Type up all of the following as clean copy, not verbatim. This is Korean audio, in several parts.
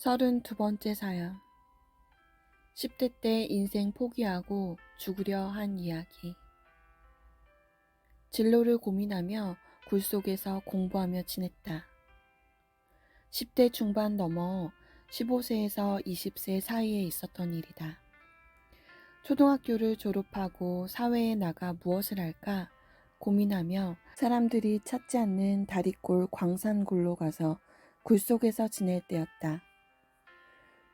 32번째 사연. 10대 때 인생 포기하고 죽으려 한 이야기. 진로를 고민하며 굴 속에서 공부하며 지냈다. 10대 중반 넘어 15세에서 20세 사이에 있었던 일이다. 초등학교를 졸업하고 사회에 나가 무엇을 할까 고민하며 사람들이 찾지 않는 다리골 광산굴로 가서 굴 속에서 지낼 때였다.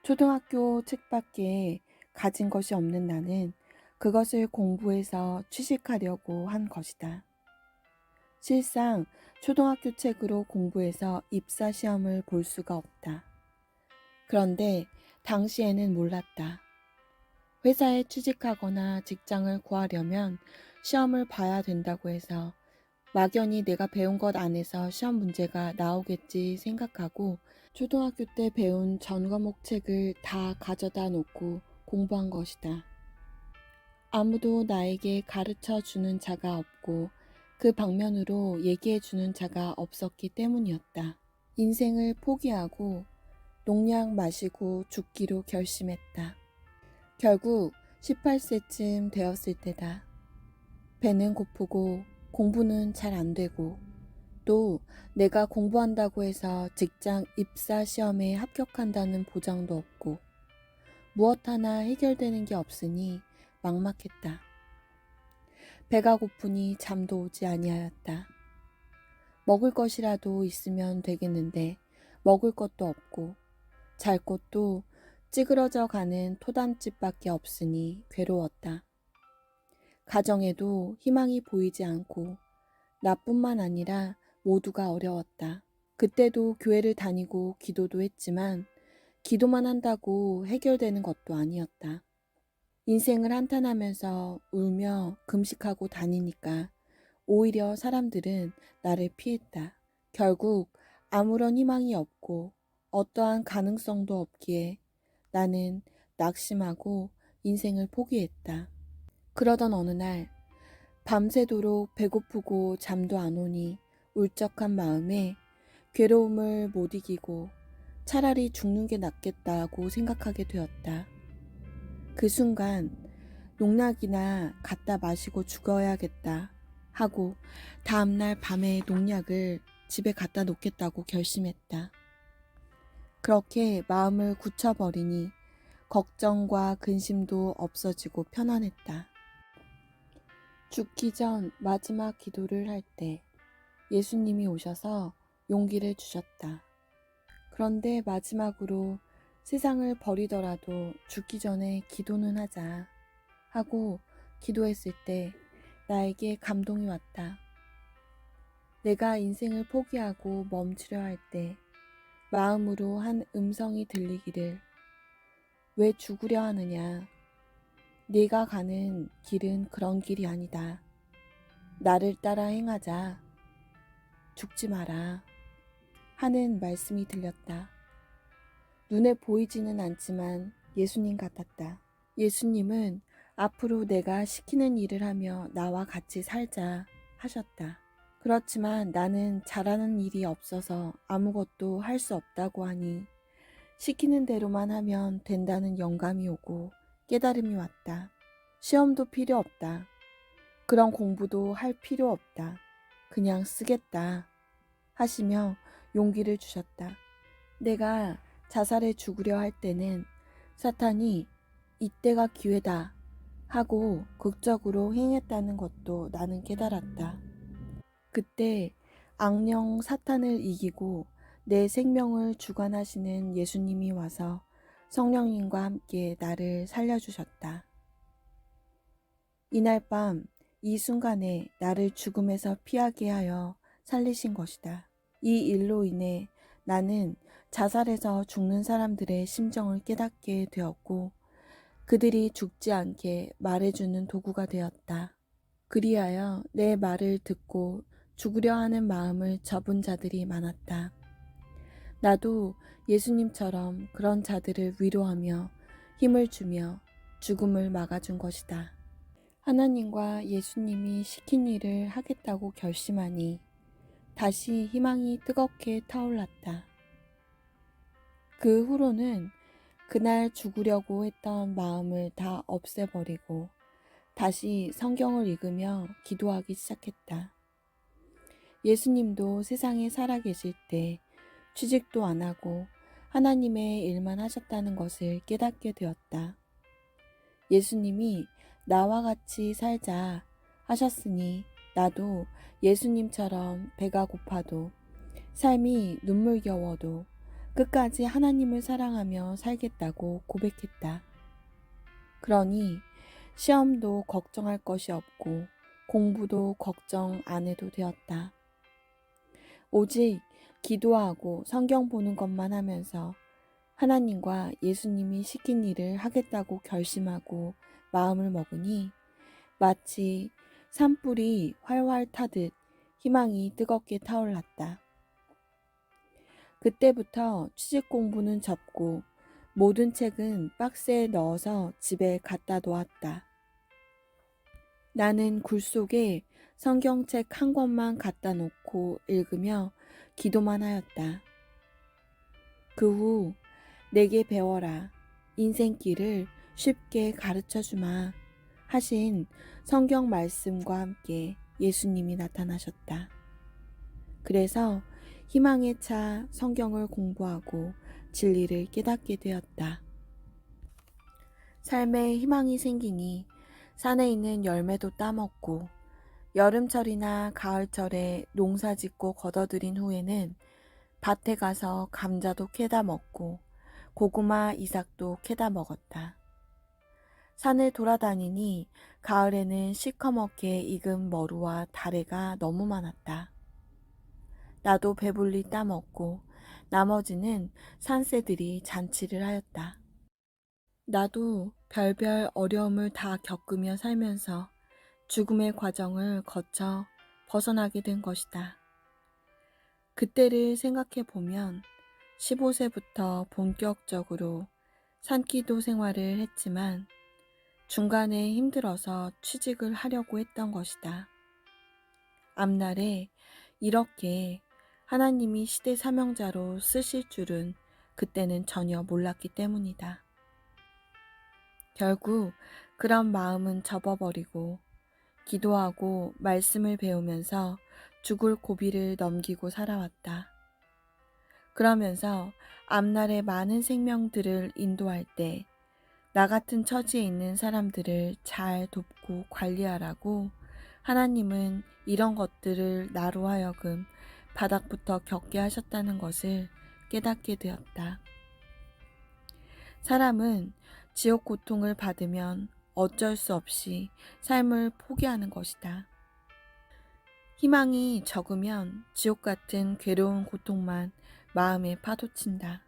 초등학교 책밖에 가진 것이 없는 나는 그것을 공부해서 취직하려고 한 것이다. 실상 초등학교 책으로 공부해서 입사 시험을 볼 수가 없다. 그런데 당시에는 몰랐다. 회사에 취직하거나 직장을 구하려면 시험을 봐야 된다고 해서 막연히 내가 배운 것 안에서 시험 문제가 나오겠지 생각하고 초등학교 때 배운 전 과목 책을 다 가져다 놓고 공부한 것이다. 아무도 나에게 가르쳐 주는 자가 없고 그 방면으로 얘기해 주는 자가 없었기 때문이었다. 인생을 포기하고 농약 마시고 죽기로 결심했다. 결국 18세쯤 되었을 때다. 배는 고프고 공부는 잘 안 되고 또 내가 공부한다고 해서 직장 입사 시험에 합격한다는 보장도 없고 무엇 하나 해결되는 게 없으니 막막했다. 배가 고프니 잠도 오지 아니하였다. 먹을 것이라도 있으면 되겠는데 먹을 것도 없고 잘 곳도 찌그러져 가는 토단집밖에 없으니 괴로웠다. 가정에도 희망이 보이지 않고 나뿐만 아니라 모두가 어려웠다. 그때도 교회를 다니고 기도도 했지만 기도만 한다고 해결되는 것도 아니었다. 인생을 한탄하면서 울며 금식하고 다니니까 오히려 사람들은 나를 피했다. 결국 아무런 희망이 없고 어떠한 가능성도 없기에 나는 낙심하고 인생을 포기했다. 그러던 어느 날 밤새도록 배고프고 잠도 안 오니 울적한 마음에 괴로움을 못 이기고 차라리 죽는 게 낫겠다고 생각하게 되었다. 그 순간 농약이나 갖다 마시고 죽어야겠다 하고 다음날 밤에 농약을 집에 갖다 놓겠다고 결심했다. 그렇게 마음을 굳혀버리니 걱정과 근심도 없어지고 편안했다. 죽기 전 마지막 기도를 할 때 예수님이 오셔서 용기를 주셨다. 그런데 마지막으로 세상을 버리더라도 죽기 전에 기도는 하자 하고 기도했을 때 나에게 감동이 왔다. 내가 인생을 포기하고 멈추려 할 때 마음으로 한 음성이 들리기를 왜 죽으려 하느냐? 네가 가는 길은 그런 길이 아니다. 나를 따라 행하자. 죽지 마라. 하는 말씀이 들렸다. 눈에 보이지는 않지만 예수님 같았다. 예수님은 앞으로 내가 시키는 일을 하며 나와 같이 살자 하셨다. 그렇지만 나는 잘하는 일이 없어서 아무것도 할 수 없다고 하니 시키는 대로만 하면 된다는 영감이 오고 깨달음이 왔다. 시험도 필요 없다. 그런 공부도 할 필요 없다. 그냥 쓰겠다 하시며 용기를 주셨다. 내가 자살해 죽으려 할 때는 사탄이 이때가 기회다 하고 극적으로 행했다는 것도 나는 깨달았다. 그때 악령 사탄을 이기고 내 생명을 주관하시는 예수님이 와서 성령님과 함께 나를 살려주셨다. 이날 밤 이 순간에 나를 죽음에서 피하게 하여 살리신 것이다. 이 일로 인해 나는 자살해서 죽는 사람들의 심정을 깨닫게 되었고 그들이 죽지 않게 말해주는 도구가 되었다. 그리하여 내 말을 듣고 죽으려 하는 마음을 접은 자들이 많았다. 나도 예수님처럼 그런 자들을 위로하며 힘을 주며 죽음을 막아준 것이다. 하나님과 예수님이 시킨 일을 하겠다고 결심하니 다시 희망이 뜨겁게 타올랐다. 그 후로는 그날 죽으려고 했던 마음을 다 없애버리고 다시 성경을 읽으며 기도하기 시작했다. 예수님도 세상에 살아계실 때 취직도 안 하고 하나님의 일만 하셨다는 것을 깨닫게 되었다. 예수님이 나와 같이 살자 하셨으니 나도 예수님처럼 배가 고파도 삶이 눈물겨워도 끝까지 하나님을 사랑하며 살겠다고 고백했다. 그러니 시험도 걱정할 것이 없고 공부도 걱정 안 해도 되었다. 오직 기도하고 성경 보는 것만 하면서 하나님과 예수님이 시킨 일을 하겠다고 결심하고 마음을 먹으니 마치 산불이 활활 타듯 희망이 뜨겁게 타올랐다. 그때부터 취직 공부는 접고 모든 책은 박스에 넣어서 집에 갖다 놓았다. 나는 굴 속에 성경책 한 권만 갖다 놓고 읽으며 기도만 하였다. 그 후 내게 배워라. 인생길을 쉽게 가르쳐 주마. 하신 성경 말씀과 함께 예수님이 나타나셨다. 그래서 희망에 차 성경을 공부하고 진리를 깨닫게 되었다. 삶에 희망이 생기니 산에 있는 열매도 따먹고 여름철이나 가을철에 농사 짓고 걷어들인 후에는 밭에 가서 감자도 캐다 먹고 고구마, 이삭도 캐다 먹었다. 산을 돌아다니니 가을에는 시커멓게 익은 머루와 다래가 너무 많았다. 나도 배불리 따먹고 나머지는 산새들이 잔치를 하였다. 나도 별별 어려움을 다 겪으며 살면서 죽음의 과정을 거쳐 벗어나게 된 것이다. 그때를 생각해 보면 15세부터 본격적으로 산기도 생활을 했지만 중간에 힘들어서 취직을 하려고 했던 것이다. 앞날에 이렇게 하나님이 시대 사명자로 쓰실 줄은 그때는 전혀 몰랐기 때문이다. 결국 그런 마음은 접어버리고 기도하고 말씀을 배우면서 죽을 고비를 넘기고 살아왔다. 그러면서 앞날의 많은 생명들을 인도할 때 나 같은 처지에 있는 사람들을 잘 돕고 관리하라고 하나님은 이런 것들을 나로 하여금 바닥부터 겪게 하셨다는 것을 깨닫게 되었다. 사람은 지옥 고통을 받으면 어쩔 수 없이 삶을 포기하는 것이다. 희망이 적으면 지옥 같은 괴로운 고통만 마음에 파도친다.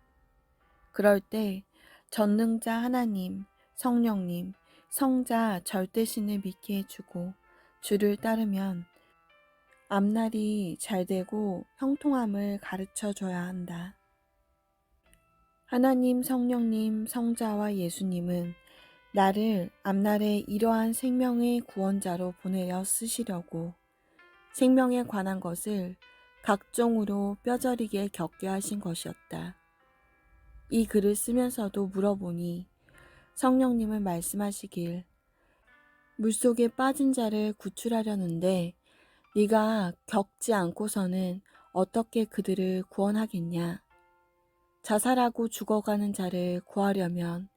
그럴 때 전능자 하나님, 성령님, 성자 절대신을 믿게 해주고 주를 따르면 앞날이 잘되고 형통함을 가르쳐 줘야 한다. 하나님, 성령님, 성자와 예수님은 나를 앞날에 이러한 생명의 구원자로 보내려 쓰시려고 생명에 관한 것을 각종으로 뼈저리게 겪게 하신 것이었다. 이 글을 쓰면서도 물어보니 성령님은 말씀하시길 물속에 빠진 자를 구출하려는데 네가 겪지 않고서는 어떻게 그들을 구원하겠냐. 자살하고 죽어가는 자를 구하려면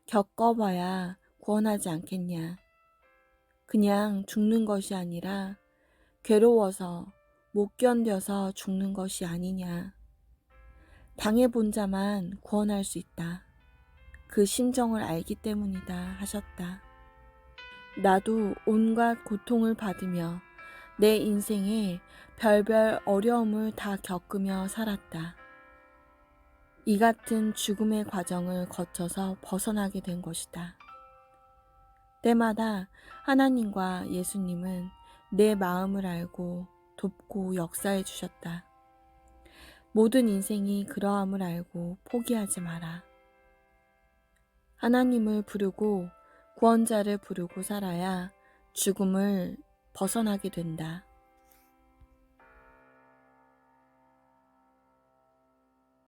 겪어봐야 구원하지 않겠냐. 그냥 죽는 것이 아니라 괴로워서 못 견뎌서 죽는 것이 아니냐. 당해본 자만 구원할 수 있다. 그 심정을 알기 때문이다 하셨다. 나도 온갖 고통을 받으며 내 인생에 별별 어려움을 다 겪으며 살았다. 이 같은 죽음의 과정을 거쳐서 벗어나게 된 것이다. 때마다 하나님과 예수님은 내 마음을 알고 돕고 역사해 주셨다. 모든 인생이 그러함을 알고 포기하지 마라. 하나님을 부르고 구원자를 부르고 살아야 죽음을 벗어나게 된다.